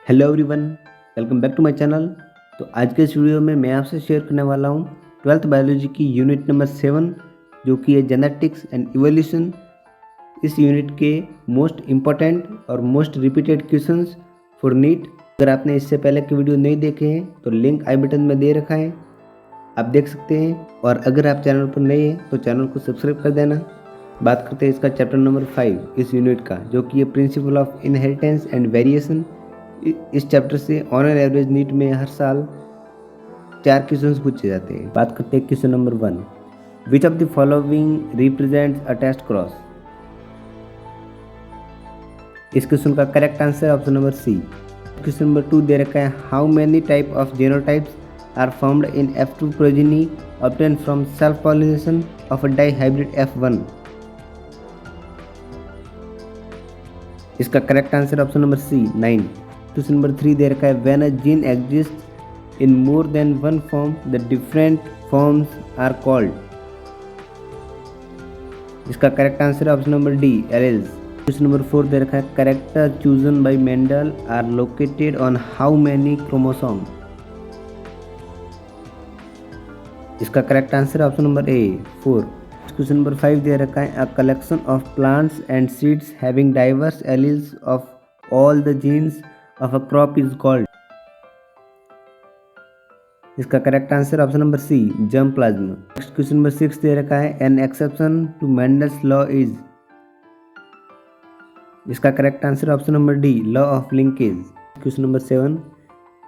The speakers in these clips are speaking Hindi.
Hello everyone, welcome back to my channel. तो आज के इस वीडियो में मैं आपसे शेयर करने वाला हूँ 12th बायोलॉजी की यूनिट नंबर 7 जो कि है जेनेटिक्स एंड इवोल्यूशन। इस यूनिट के मोस्ट इम्पॉर्टेंट और most repeated questions for NEET. अगर आपने इससे पहले के वीडियो नहीं देखे हैं तो लिंक आई बटन में दे रखा है, आप देख सकते हैं। और अगर आप चैनल पर नए हैं तो चैनल को सब्सक्राइब कर देना। बात करते हैं इसका चैप्टर नंबर 5 इस यूनिट का, जो कि है principle of inheritance and variation. इस चैप्टर से ऑन एन एवरेज नीट में हर साल 4 क्वेश्चन पूछे जाते हैं। बात करते हैं question number 1, which of the following represents a test cross. इस क्वेश्चन का correct answer option number C. Question number 2 दे रखा है, how many type of genotypes are formed in F2 progeny obtain from self pollination of a dihybrid F1। इसका correct answer option number C 9। Question number 3 दे रखा है, when a gene exist in more than one form the different forms are called. इसका correct answer option number D alleles. Question number 4 दे रखा है, character chosen by Mendel are located on how many chromosome. इसका correct answer option number A 4। Question number 5 दे रखा है, a collection of plants and seeds having diverse alleles of all the genes of a crop is called. इसका correct answer option number C germ plasma. Next question number 6 दे रखा है, an exception to Mendel's law is. इसका correct answer option number D law of linkage. Question number 7,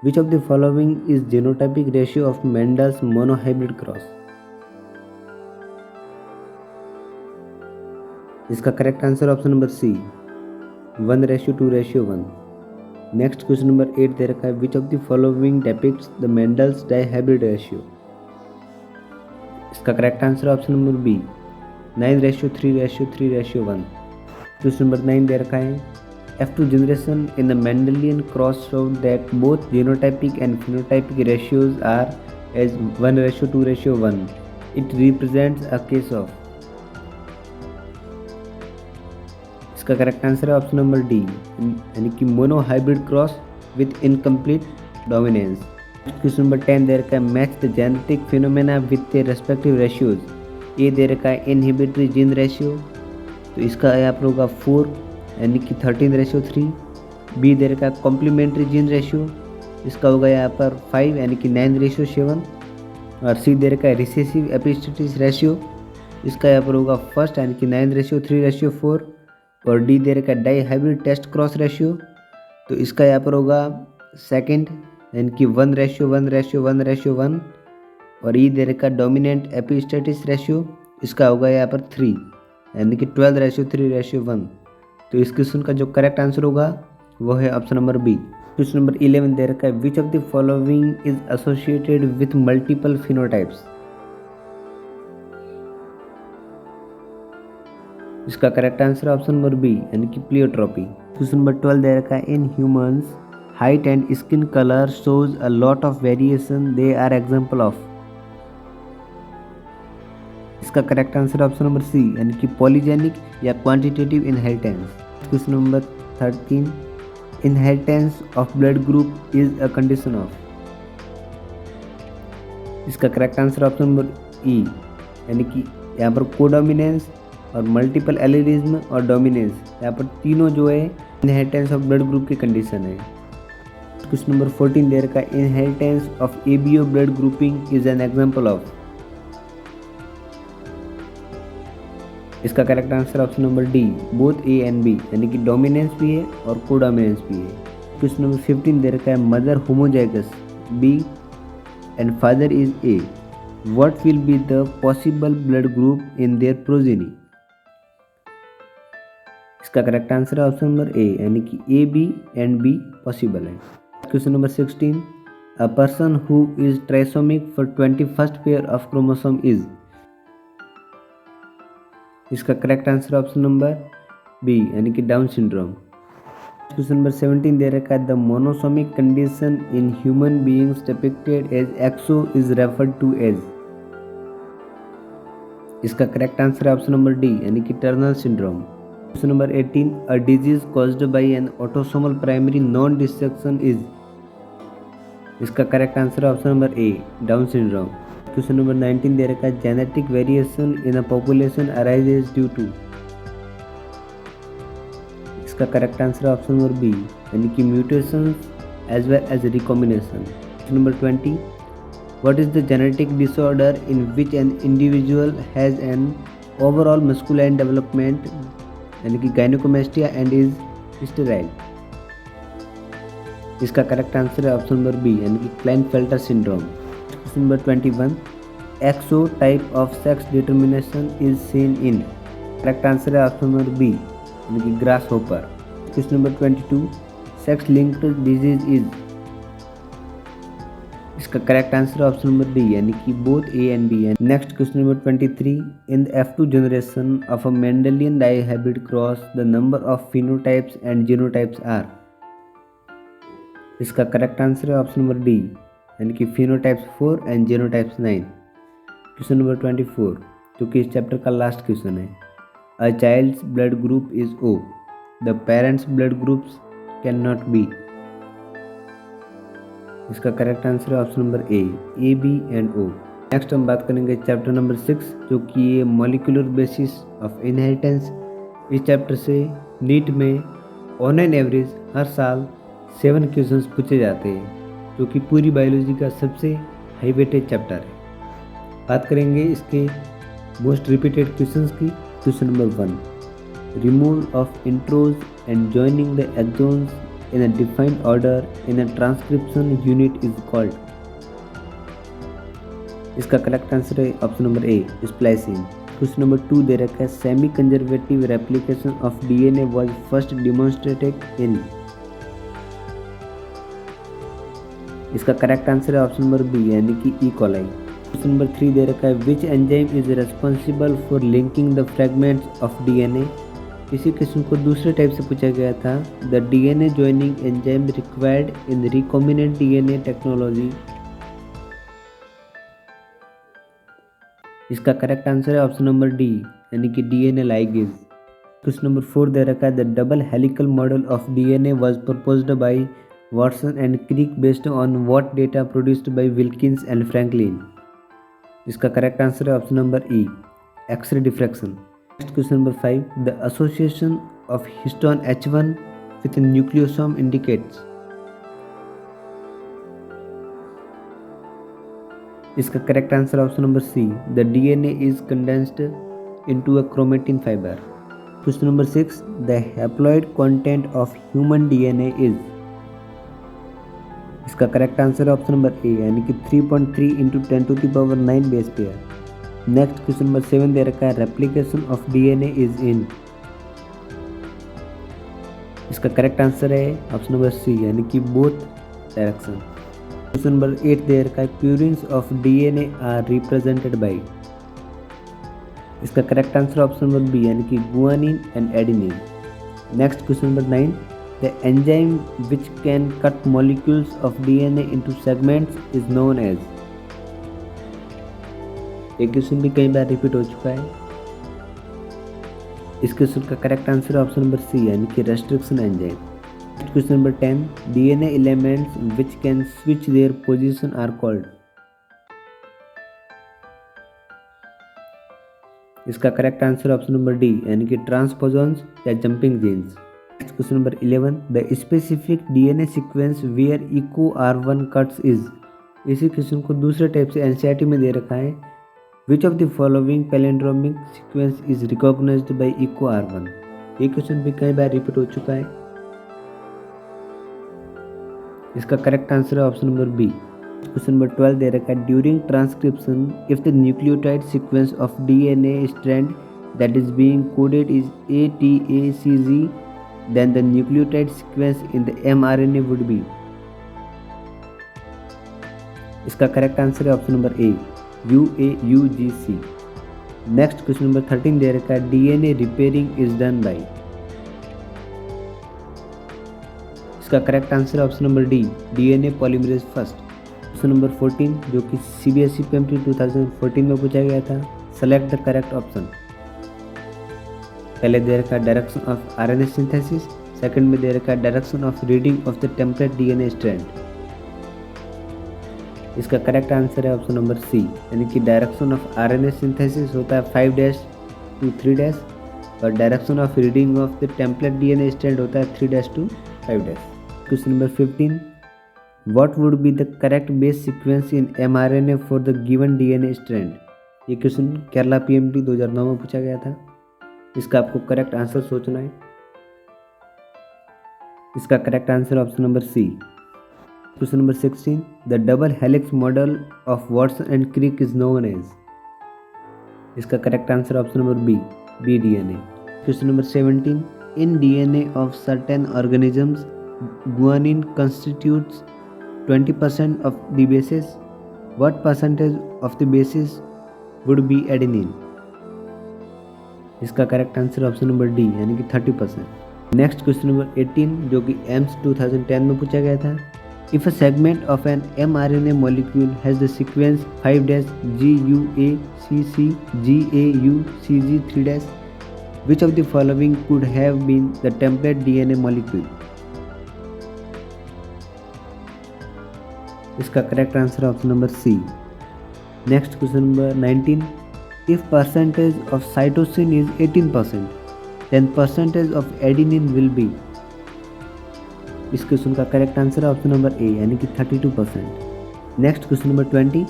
which of the following is genotypic ratio of Mendel's monohybrid cross. इसका correct answer option number C 1:2:1। Next question number 8 दे रखा है, which of the following depicts the Mendel's dihybrid ratio. इसका correct answer option number B 9:3:3:1। Question number 9 दे रखा है, F2 generation in the Mendelian cross showed that both genotypic and phenotypic ratios are as 1:2:1. It represents a case of। इसका करेक्ट आंसर है ऑप्शन नंबर डी, यानी कि monohybrid cross with incomplete dominance. Question number 10 दे रखा है, match the genetic phenomena with the respective ratios. A दे रखा है इनहिबिटरी जीन रेशियो, तो इसका यहाँ पर होगा 4 यानी कि 13:3। बी दे रखा है कॉम्प्लीमेंट्री जीन रेशियो, इसका होगा यहाँ पर 5 यानी कि 9:7। और सी दे रखा है रिसेसिव एपिस्टेटिस रेशियो, इसका यहाँ पर होगा 1 यानी कि 9:3:4। और डी दे रखा है डाइहाइब्रिड टेस्ट क्रॉस रेशियो, तो इसका यहाँ पर होगा 2 यानी कि 1:1:1:1। और ई दे रखा है डोमिनेंट एपिस्टेटिस रेशियो, इसका होगा यहाँ पर 3 यानी कि 12:3:1। तो इस क्वेश्चन का जो करेक्ट आंसर होगा वो है option number B. Question number 11 दे रखा है, which of the following is associated with multiple phenotypes. इसका correct answer option number B यानी कि प्लियोट्रोपी। क्वेश्चन नंबर 12 दे रखा है, in humans height and skin colour shows a lot of variation, they are example of. इसका correct answer option number C यानी कि पॉलीजेनिक या quantitative inheritance. Question number 13, inheritance of blood group is a condition of. इसका correct answer option number E यानी कि यहाँ पर कोडोमिनेंस और मल्टीपल एलिलिज्म और डोमिनेंस, यहाँ पर तीनों जो है इनहेरिटेंस ऑफ ब्लड ग्रुप की कंडीशन है। क्वेश्चन नंबर 14 दे रखा है, inheritance of ABO blood grouping is an example of. इसका correct answer option number D both A and B, यानी कि डोमिनेंस भी है और कोडोमिनेंस भी है। क्वेश्चन नंबर 15 दे रखा है, mother homozygous B and father is A, what will be the possible blood group in their progeny. इसका करेक्ट आंसर है ऑप्शन नंबर ए यानी कि A B and B possible है। Question number 16, a person who is trisomic for 21st pair of chromosome is. इसका correct answer option number B यानी कि डाउन सिंड्रोम। क्वेश्चन नंबर 17 दे रखा है, the monosomic condition in human beings depicted as XO is referred to as. इसका करेक्ट आंसर है ऑप्शन नंबर डी यानी कि Turner syndrome. Question number 18, a disease caused by an autosomal primary non destruction is. इसका करेक्ट आंसर है option number A, Down syndrome. Question number 19 दे रखा है, genetic variation in a population arises due to. इसका करेक्ट आंसर है ऑप्शन नंबर बी, यानी कि mutations as well as recombination. Question number 20, what is the genetic disorder in which an individual has an overall masculine development, यानी कि गायनेकोमेस्टिया एंड इज स्टेराइल। इसका करेक्ट आंसर है ऑप्शन नंबर बी, यानी कि Klinefelter syndrome. Question number 21, XO type of sex determination is seen in. Correct answer है ऑप्शन नंबर बी, यानी कि grasshopper. Question number 22, sex linked disease is. इसका करेक्ट आंसर है ऑप्शन नंबर डी, यानी कि both A and B. Next question number 23, in the F2 generation of a Mendelian dihybrid cross the number of phenotypes and genotypes are. इसका करेक्ट आंसर है ऑप्शन नंबर डी, यानी कि phenotypes 4 and genotypes 9। Question number 24, जो कि इस चैप्टर का लास्ट क्वेश्चन है, a child's blood group is O, the parents blood groups can not be. इसका करेक्ट आंसर है option number A B and O. Next हम बात करेंगे चैप्टर नंबर 6, जो कि ये मॉलिक्यूलर बेसिस ऑफ इनहेरिटेंस। इस चैप्टर से नीट में ऑन एन एवरेज हर साल 7 क्वेश्चंस पूछे जाते हैं, जो कि पूरी बायोलॉजी का सबसे हाई वेटेज चैप्टर है। बात करेंगे इसके मोस्ट रिपीटेड क्वेश्चंस की। Question number 1, removal of introns and joining the exons in a defined order in a transcription unit is called। इसका करेक्ट आंसर है option number A, splicing. Question number 2 दे रखा है, semi conservative replication of DNA was first demonstrated in. इसका करेक्ट आंसर है ऑप्शन नंबर बी, यानी कि ई कोलाई। क्वेश्चन नंबर 3 दे रखा है, which enzyme is responsible for linking the fragments of DNA. इसी क्वेश्चन को दूसरे टाइप से पूछा गया था, the DNA joining enzyme required in recombinant DNA technology. इसका करेक्ट आंसर है ऑप्शन नंबर डी, यानी कि डीएनए लाइगेज। क्वेश्चन नंबर 4 दे रखा है, the double helical model of DNA was proposed by Watson and Crick based on what data produced by Wilkins and Franklin. इसका करेक्ट आंसर है option number E, X ray diffraction. Next question number 5, the association of histone H1 with a nucleosome indicates। इसका correct answer option number C, the DNA is condensed into a chromatin fibre. Question number 6, the haploid content of human DNA is. इसका correct answer option number A, यानी कि 3.3 × 10⁹ base pair. Next question number 7 दे रखा है, replication of DNA is in. इसका करेक्ट आंसर है ऑप्शन नंबर सी, यानी कि बोथ डायरेक्शन। क्वेश्चन नंबर 8 दे रखा है, purines of DNA are represented by. इसका correct answer option number B, यानी कि guanine and adenine. Next question number 9, the enzyme which can cut molecules of DNA into segments is known as. एक क्वेश्चन भी कई बार रिपीट हो चुका है। इस क्वेश्चन का correct answer option number C, यानी कि restriction enzyme. Question number 10, DNA elements which can switch their position are called. इसका correct answer option number D, यानी कि ट्रांसपोजॉन्स या jumping genes. Question number 11, the specific DNA sequence where Eco R1 cuts is. इसी क्वेश्चन को दूसरे टाइप से एनसीईआरटी में दे रखा है, which of the following palindromic sequence is recognised by eco R1। ये क्वेश्चन भी कई बार रिपीट हो चुका है। इसका करेक्ट आंसर है option number B. Question number 12 दे रखा है, during transcription if the nucleotide sequence of DNA strand that is being coded is ATACG, then the nucleotide sequence in the mRNA would be। इसका करेक्ट आंसर है ऑप्शन नंबर ए, UAUGC। नेक्स्ट क्वेश्चन नंबर 13 दे रखा है, DNA repairing is done by. इसका करेक्ट आंसर है option number D, DNA polymerase first. Question number 14 जो कि CBSE PMT 2014 में पूछा गया था, सेलेक्ट द करेक्ट ऑप्शन। पहले दे रखा है direction of RNA synthesis, second में दे रखा है direction of reading of the template DNA strand. इसका करेक्ट आंसर है ऑप्शन नंबर सी, यानी कि डायरेक्शन ऑफ आरएनए सिंथेसिस होता है 5' to 3' और direction of reading of the template DNA strand होता है 3' to 5'। Question number 15, what would be the correct base sequence in mRNA for the given DNA strand. ये क्वेश्चन केरला PMT 2009 में पूछा गया था। इसका आपको करेक्ट आंसर सोचना है। इसका correct answer option number C. Question number 16, the double helix model of Watson and Crick is known as. इसका correct answer option number B DNA। Question number 17, in DNA of certain organisms guanine constitutes 20% of the bases. What percentage of the bases would be adenine? इसका correct answer option number D, यानी कि 30%। नेक्स्ट क्वेश्चन नंबर 18, जो कि एम्स 2010 में पूछा गया था। If a segment of an mRNA molecule has the sequence 5' GUACC GAUCG 3', which of the following could have been the template DNA molecule? इसका correct answer option number C. Next question number 19, if percentage of cytosine is 18%, then percentage of adenine will be. इस क्वेश्चन का करेक्ट आंसर है ऑप्शन नंबर ए, यानी कि 32%। Next question number 20,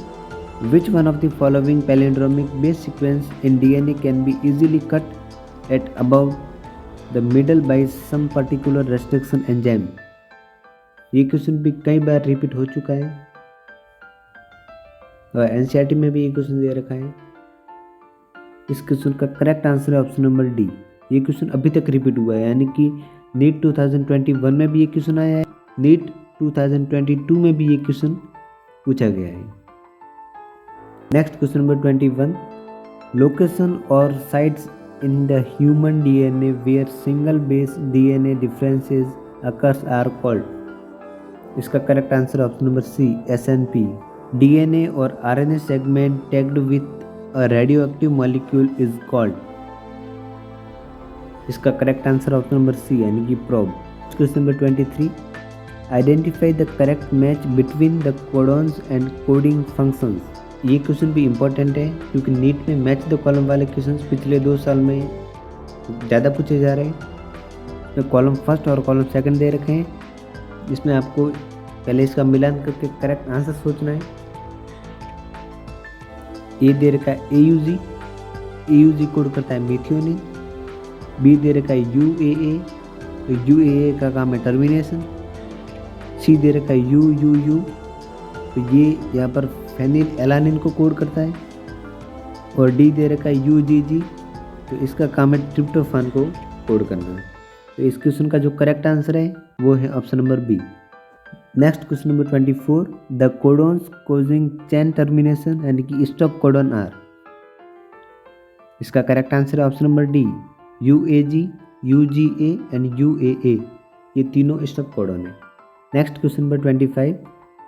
which one of the following palindromic base sequence in DNA can be easily cut at about the middle by some particular restriction enzyme. ये क्वेश्चन भी कई बार रिपीट हो चुका है और एनसीईआरटी में भी ये क्वेश्चन दे रखा है। इस क्वेश्चन का करेक्ट आंसर है ऑप्शन नंबर डी। ये क्वेश्चन अभी तक रिपीट हुआ है, यानी कि नीट 2021 में भी ये क्वेश्चन आया है, नीट 2022 में भी ये क्वेश्चन पूछा गया है। नेक्स्ट क्वेश्चन नंबर 21, लोकेशन और sites in the human DNA where single base DNA differences occurs are called. इसका correct answer option number C, SNP। DNA और RNA segment tagged with a radioactive molecule is called. इसका correct answer option number C, यानी कि probe. Question number 23, identify the correct match between the codons and coding functions. ये क्वेश्चन भी इंपॉर्टेंट है क्योंकि नीट में मैच द कॉलम वाले क्वेश्चन पिछले 2 साल में ज़्यादा पूछे जा रहे हैं। तो कॉलम फर्स्ट और कॉलम सेकंड दे रखे हैं, जिसमें आपको पहले इसका मिलान करके करेक्ट आंसर सोचना है। ए दे रखा है AUG कोड करता है मेथियोनिन। बी दे रखा है UAA, तो UAA का काम है टर्मिनेशन। सी दे रखा है UUU, तो ये यहाँ पर फेनिल एलानिन को कोड करता है। और डी दे रखा है UGG, तो इसका काम है ट्रिप्टोफान को कोड करना। तो इस क्वेश्चन का जो करेक्ट आंसर है वो है option number B. Next question number 24, the codons causing chain termination यानी कि स्टॉप कोडॉन आर। इसका करेक्ट आंसर है option number D, UAG, UGA and UAA, ये तीनों स्टॉप कोडॉन है। Next question number 25,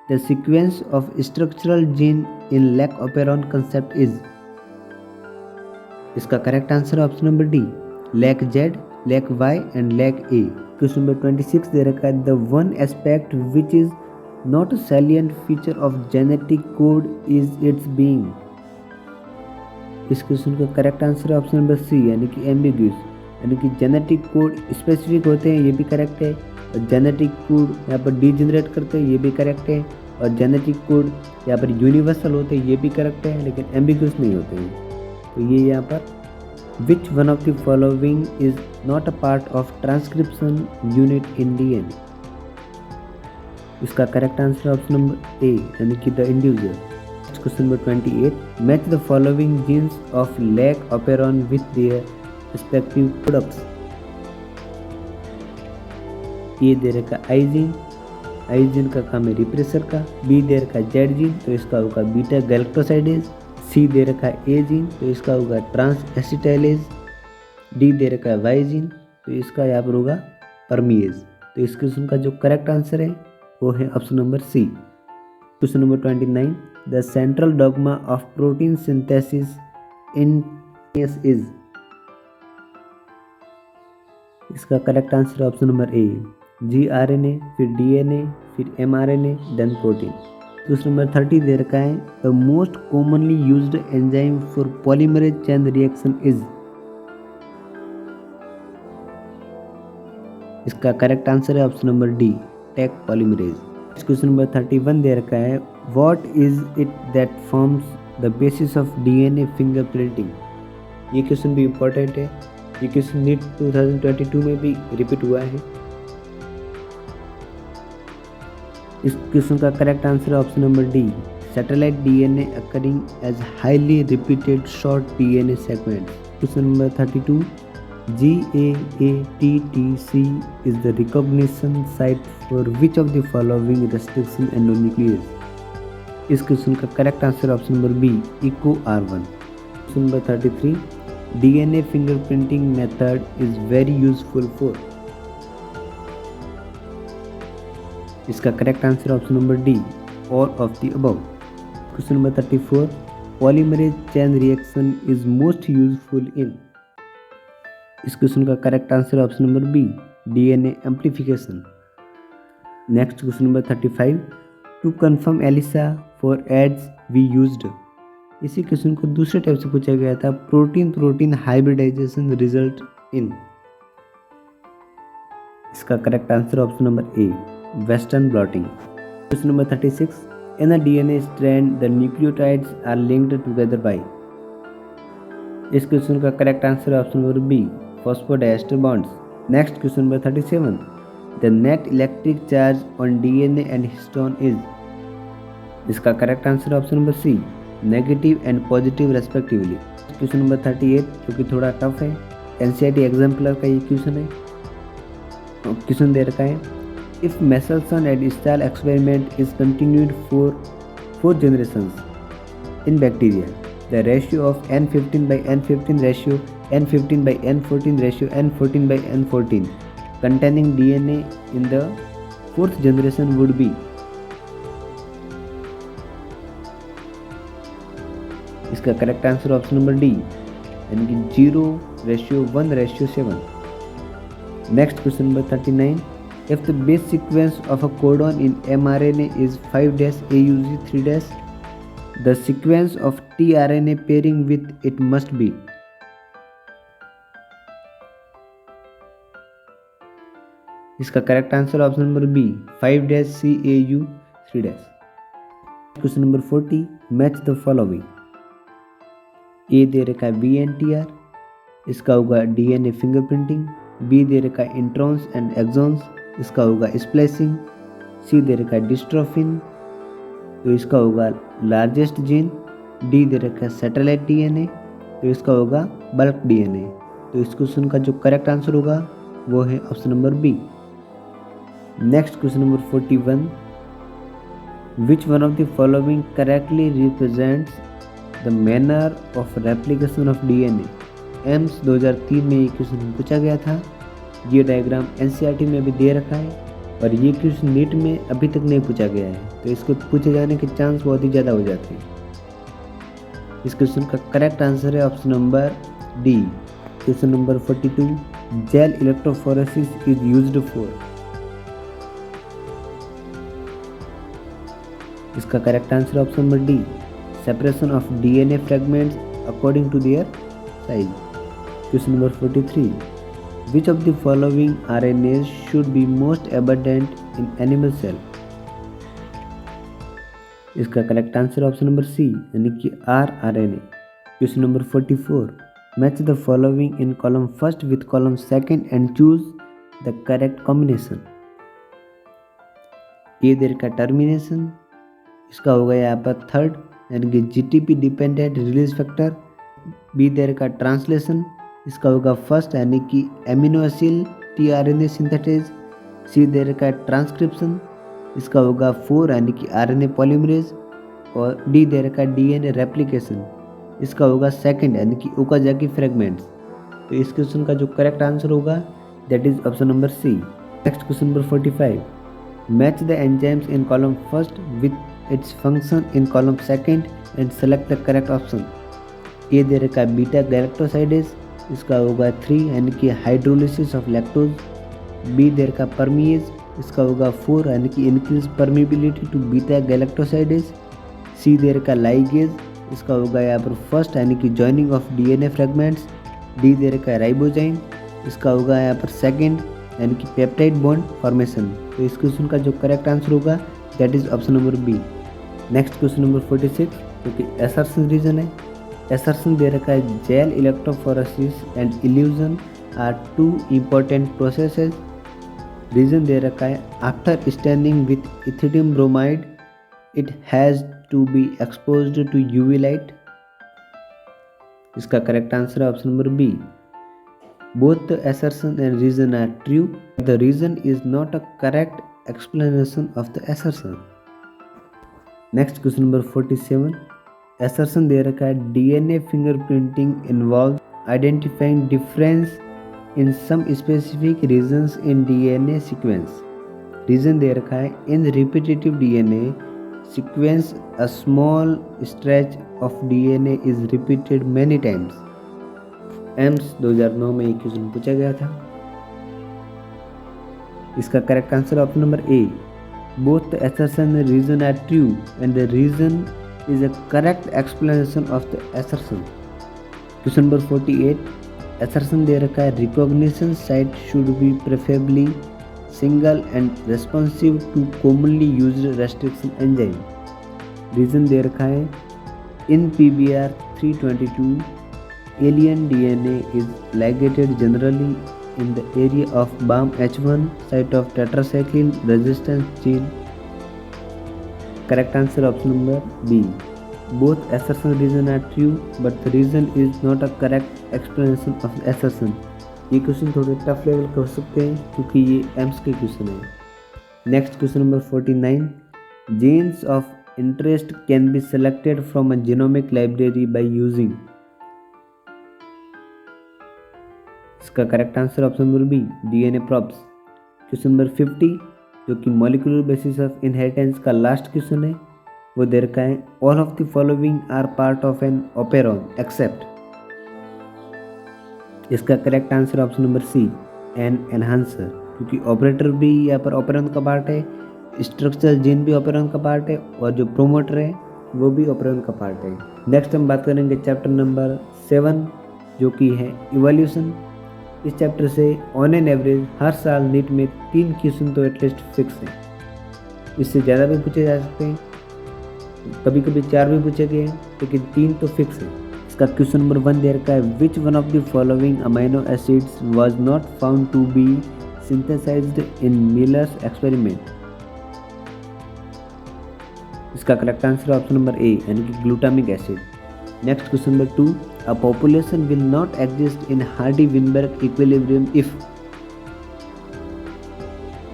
the sequence of structural gene in lac operon concept is. इसका करेक्ट आंसर है option number D, lac Z, lac Y and lac A। Question number 26 दे रखा है, the one aspect which is not a salient feature of genetic code is it's being. इस क्वेश्चन का करेक्ट आंसर है ऑप्शन नंबर सी, यानी कि एम्बिग्यूस, यानी कि जेनेटिक कोड स्पेसिफिक होते हैं, ये भी करेक्ट है। और जेनेटिक कोड यहाँ पर डीजनरेट करते हैं, ये भी करेक्ट है। और जेनेटिक कोड यहाँ पर यूनिवर्सल होते हैं, ये भी करेक्ट है, लेकिन एम्बिग्यूस नहीं होते हैं। तो ये यहाँ पर Which one of the following is not a part of transcription unit in DNA? इसका correct answer option number A, यानी कि the individual. Question number 28, match the following genes of lac operon with their respective products. ये दे रखा आई जीन का काम है रिप्रेसर का। बी दे रखा जेड जीन, तो इसका होगा बीटा गैलेक्टोसाइडेज। सी दे रखा है ए जीन, तो इसका होगा ट्रांस एसिटाइलेज। डी दे रखा है वाई जीन, तो इसका यहाँ पर होगा परमीएज। तो इस क्वेश्चन का जो करेक्ट आंसर है वो है option number C. Question number 29, the central dogma of protein synthesis in is. इसका करेक्ट आंसर है ऑप्शन नंबर ए, जीआरएनए, फिर डीएनए, फिर mRNA, then protein. Question number 30 दे रखा है, the most commonly used enzyme for polymerase chain reaction is. इसका करेक्ट आंसर है option number D, Taq polymerase. Question number 31 दे रखा है, what is it that forms the basis of DNA fingerprinting. ये क्वेश्चन भी इम्पोर्टेंट है, ये क्वेश्चन नीट 2022 में भी रिपीट हुआ है। इस क्वेश्चन का करेक्ट आंसर है option number D, satellite DNA occurring as highly repeated short DNA segment. Question number 32, GAATTC is the recognition site for which of the following restriction endonuclease? इस क्वेश्चन का correct answer option number B, EcoR1। Question number 33, DNA fingerprinting method is very useful for। इसका correct answer option number D, all of the above। Question number 34, polymerase chain reaction is most useful in। इस क्वेश्चन का correct answer option number B, DNA amplification. Next question number 35, to confirm ELISA for AIDS we used. इसी क्वेश्चन को दूसरे टाइप से पूछा गया था, protein protein hybridisation result in. इसका correct answer option number A, western blotting. Question number 36, in a DNA strand the nucleotides are linked together by. इस क्वेश्चन का करेक्ट आंसर है option number B, phosphodiester bonds. Next question number 37, the net electric charge on DNA and histone is. इसका करेक्ट आंसर है option number C, negative and positive respectively. Question number 38 जो कि थोड़ा टफ है, एनसीईआरटी एग्जाम्पलर का ये क्वेश्चन है। क्वेश्चन दे रखा है, if Meselson and style experiment is continued for 4 generations in bacteria, the ratio of N15/N15 ratio, N15/N14 ratio, N14 by N14 containing DNA in the 4th generation would be। इसका correct answer option number D, यानी कि 0:1:7। Next question number 39, if the base sequence of a codon in mRNA is 5-AUG 3-, the sequence of tRNA pairing with it must be। इसका correct answer option number B, 5-CAU 3-। Question number 40, match the following. A दे रखा है VNTR, इसका होगा डीएनए फिंगरप्रिंटिंग। बी दे रखा है इंट्रॉन्स एंड एक्सॉन्स, इसका होगा स्प्लाइसिंग। सी दे रखा है डिस्ट्रोफिन, तो इसका होगा लार्जेस्ट जीन। डी दे रखा है सैटेलाइट डीएनए, तो इसका होगा बल्क डीएनए। तो इस क्वेश्चन का जो करेक्ट आंसर होगा वो है option number B. Next question number 41, which one of the following correctly represents the manner of replication of DNA. AIIMS 2003 में ये क्वेश्चन पूछा गया था। ये डायग्राम एनसीईआरटी में भी दे रखा है और ये क्वेश्चन नीट में अभी तक नहीं पूछा गया है, तो इसको पूछे जाने के चांस बहुत ही ज़्यादा हो जाते हैं। इस क्वेश्चन का करेक्ट आंसर है option number D. Question number 42, gel electrophoresis is used for. इसका correct answer option number D, separation of DNA fragments according to their size. Question number 43, which of the following RNAs should be most abundant in animal cell। इसका correct answer option number C, यानी कि rRNA। Question number 44, match the following in column first with column second and choose the correct combination. A देर का टर्मिनेशन, इसका होगा यहाँ पर थर्ड, यानी कि GTP dependent release factor. B देर का ट्रांसलेशन, इसका होगा फर्स्ट, यानी कि amino acid tRNA synthesis. C देर का ट्रांसक्रिप्शन, इसका होगा 4, यानी कि आरएनए पॉलीमरेज। और डी देर का डीएनए रेप्लिकेशन, इसका होगा सेकंड, यानी कि ओकाजाकी फ्रेगमेंट्स। तो इस क्वेश्चन का जो करेक्ट आंसर होगा that is option number C. Next question number 45, match the enzymes in column first with its function in column second and select the correct option. A दे रखा है बीटा गैलेक्टोसाइडेज, इसका होगा 3 यानी कि हाइड्रोलिसिस ऑफ लैक्टोज। बी देर का परमीज, इसका होगा 4 यानी कि increase permeability to beta galactosidase. C देर का लाइगेज, इसका होगा यहाँ पर फर्स्ट यानी कि joining of DNA fragments. D there का राइबोजाइम, इसका होगा यहाँ पर सेकेंड यानी कि पेप्टाइड बॉन्ड फॉर्मेशन। तो इस क्वेश्चन का जो करेक्ट आंसर होगा that is option number B. Next question number 46 जो कि असर्शन रीजन है। असर्शन दे रखा है gel electrophoresis and elution are two important processes. Reason दे रखा है after standing with ethidium bromide it has to be exposed to UV light. इसका करेक्ट आंसर है option number B. Both the assertion and reason are true. The reason is not a correct explanation of the assertion. Next question number 47. Assertion दे रखा है DNA fingerprinting involves identifying difference in some specific regions in DNA sequence. Reason दे रखा है in repetitive DNA sequence a small stretch of DNA is repeated many times. AIIMS 2009 में एक क्वेश्चन पूछा गया था। इसका correct answer option number A. Both the assertion and reason are true and the reason is a correct explanation of the assertion. Question number 48 assertion दे रखा है recognition site should be preferably single and responsive to commonly used restriction enzyme. Reason दे रखा है in PBR 322 alien DNA is ligated generally in the area of BAM-H1 site of tetracycline resistance gene. Correct answer option number B. Both assertion and reason are true, but the reason is not a correct explanation of the assertion. ये क्वेश्चन थोड़े टफ लेवल कर सकते हैं क्योंकि ये एम्स के क्वेश्चन है। Next question number 49. Genes of interest can be selected from a genomic library by using. इसका correct answer option number B DNA probes. Question number 50 जो कि मॉलिक्यूलर बेसिस ऑफ इनहेरिटेंस का लास्ट क्वेश्चन है वो दे रखा है all of the following are part of an operon except. इसका correct answer option number C an enhancer, क्योंकि ऑपरेटर भी यहाँ पर ऑपेरॉन का पार्ट है, स्ट्रक्चर जीन भी ऑपेरॉन का पार्ट है और जो प्रोमोटर है वो भी ऑपेरॉन का पार्ट है। नेक्स्ट हम बात करेंगे चैप्टर नंबर 7 जो कि है इवोल्यूशन। इस चैप्टर से ऑन एन एवरेज हर साल नीट में 3 क्वेश्चन तो एटलीस्ट फिक्स हैं, इससे ज़्यादा भी पूछे जा सकते हैं, कभी कभी 4 भी पूछे गए हैं, लेकिन 3 तो फिक्स है। इसका क्वेश्चन नंबर 1 दे रखा है which one of the following amino acids was not found to be synthesised in Miller's experiment. इसका correct answer option number A यानी कि glutamic acid. Next question number 2 a population will not exist in Hardy-Weinberg equilibrium if।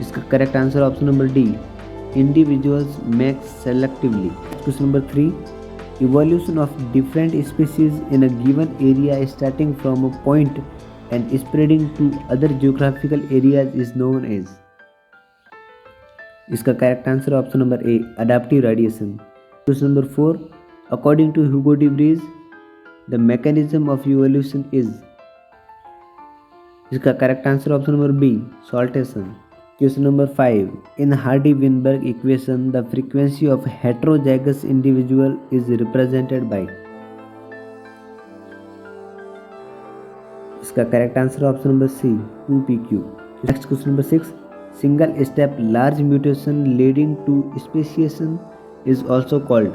इसका correct answer option number D individuals make selectively। Question number 3 evolution of different species in a given area starting from a point and spreading to other geographical areas is known as। इसका correct answer option number A adaptive radiation। Question number 4 according to Hugo de Vries the mechanism of evolution is। इसका correct answer option number B saltation. Question number 5 in Hardy-Weinberg equation the frequency of heterozygous individual is represented by। इसका correct answer option number C 2pq। Next question number 6 single step large mutation leading to speciation is also called.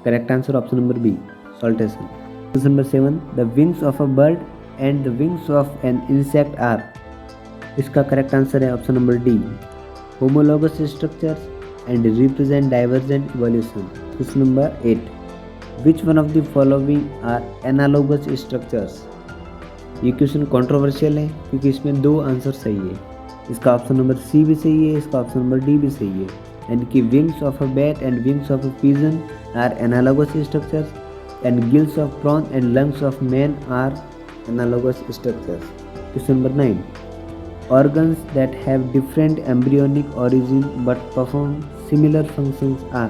Correct answer option number B saltation. Question number 7 the wings of a bird and the wings of an insect are. इसका करेक्ट आंसर है option number D homologous structures and represent divergent evolution. Question number 8 which one of the following are analogous structures. ये क्वेश्चन कंट्रोवर्शियल है क्योंकि इसमें 2 आंसर सही है। इसका ऑप्शन नंबर सी भी सही है, इसका ऑप्शन नंबर डी भी सही है, यानी कि wings of a bat and wings of a pigeon are analogous structures and gills of prawn and lungs of man are analogous structures. Question number 9 organs that have different embryonic origin but perform similar functions are।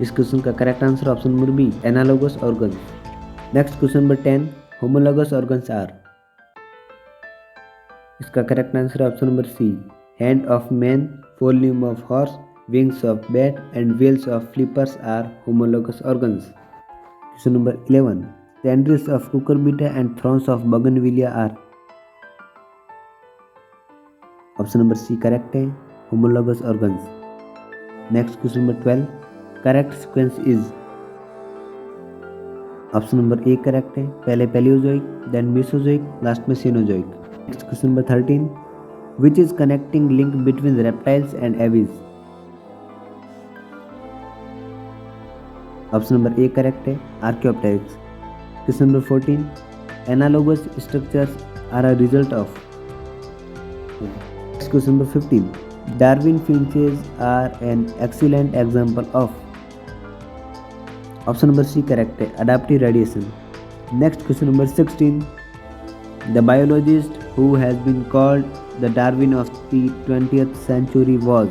इस क्वेश्चन का correct answer option number B analogous organs. Next question number 10, homologous organs are. इसका करेक्ट आंसर है option number C, hand of man, four limb of horse, wings of bat and whales of flippers are homologous organs. Question number 11, tendrils of Cucurbita and thorns of bougainvillea are. Option number C correct है, homologous organs. Next question number 12, correct sequence is. Option number A correct है, पहले पैलियोजोइक, देन मेसोजोइक, लास्ट में Cenozoic. Next question number 13, which is connecting link between reptiles and aves. Option number A correct है, Archaeopteryx. Question number 14, analogous structures are a result of. Next question number 15, Darwin finches are an excellent example of। Option number C correct है, adaptive radiation। Next question number 16, the biologist who has been called the Darwin of the 20th century was।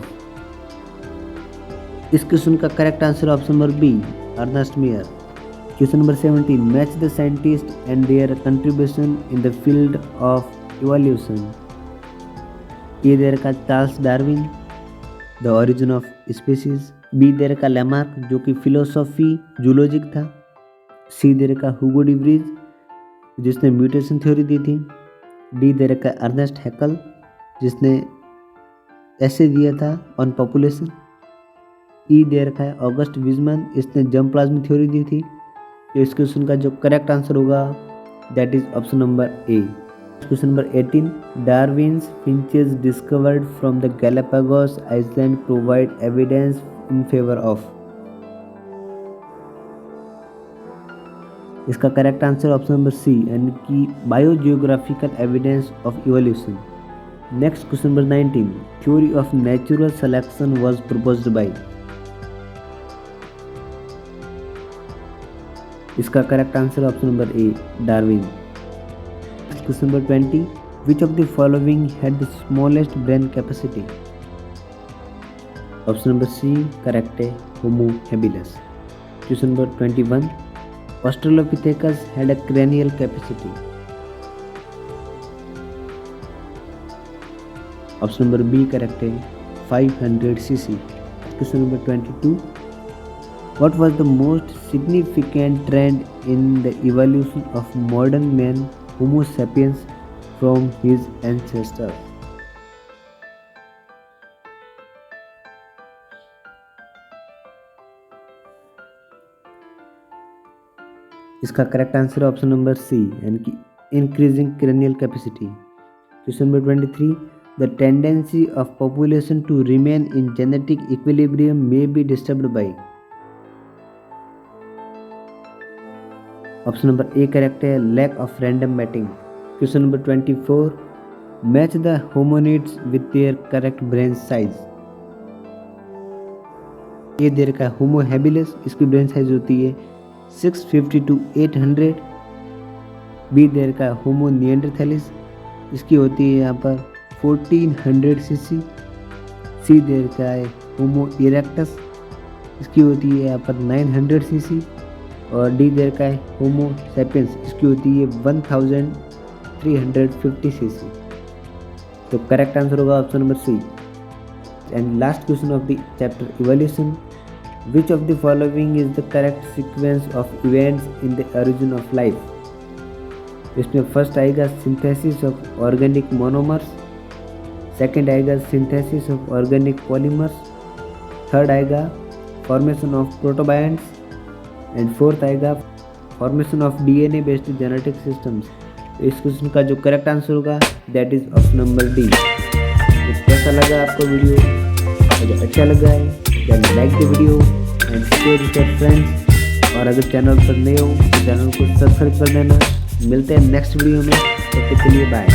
इस क्वेश्चन का correct answer option number B, Ernst Mayr. Question number 17, match the scientist and their contribution in the field of evolution. A दे रखा Charles Darwin, the origin of species. B दे रखा लैमार्क जो कि फिलोसॉफी जूलॉजिक था। सी दे रखा हुगो डी व्रीज जिसने म्यूटेशन थ्योरी दी थी। डी दे रखा अर्नेस्ट हैकल जिसने ऐसे दिया था ऑन पॉपुलेशन। ई दे रखा है ऑगस्ट विजमन, इसने जर्म प्लाज्म थ्योरी दी थी। तो इस क्वेश्चन का जो करेक्ट आंसर होगा that is option number A. Question number 18, Darwin's finches discovered from the Galapagos Island provide evidence in favor of। इसका correct answer option number C यानी कि biogeographical evidence of evolution. Next question number 19, theory of natural selection was proposed by. इसका correct answer option number A, Darwin. Question number 20, which of the following had the smallest brain capacity। Option number C correct है, Homo habilis. Question number 21, Australopithecus had a cranial capacity। Option number B correct है, 500 cc। Question number 22, what was the most significant trend in the evolution of modern man Homo sapiens from his ancestors। इसका correct answer option number C यानी कि increasing cranial capacity. Question number 23, the tendency of population to remain in genetic equilibrium may be disturbed by. Option number A correct है, lack of random mating. Question number 24, match the hominids with their correct brain size. A दे रखा है होमो हैबिलिस, इसकी ब्रेन साइज होती है 650 to 800। बी दे रखा है होमो निएंडरथैलिस, इसकी होती है यहाँ पर 1400 cc। सी दे रखा है होमो इरेक्टस, इसकी होती है यहाँ पर 900 cc। और डी दे रखा है होमो सैपियंस, इसकी होती है 1350 cc। तो करेक्ट आंसर होगा option number C. And last question of the chapter evolution, which of the following is the correct sequence of events in the origin of life. इसमें फर्स्ट आएगा synthesis of organic monomers, second आएगा synthesis of organic polymers, third आएगा formation of protobionts and fourth आएगा formation of DNA based genetic systems. इस क्वेश्चन का जो करेक्ट आंसर होगा that is option number D. तो कैसा लगा आपको वीडियो? अगर अच्छा लगा है then like the video and share with your friends. और अगर चैनल पर नए हो तो चैनल को सब्सक्राइब कर देना। मिलते हैं नेक्स्ट वीडियो में, तब तक के लिए बाय।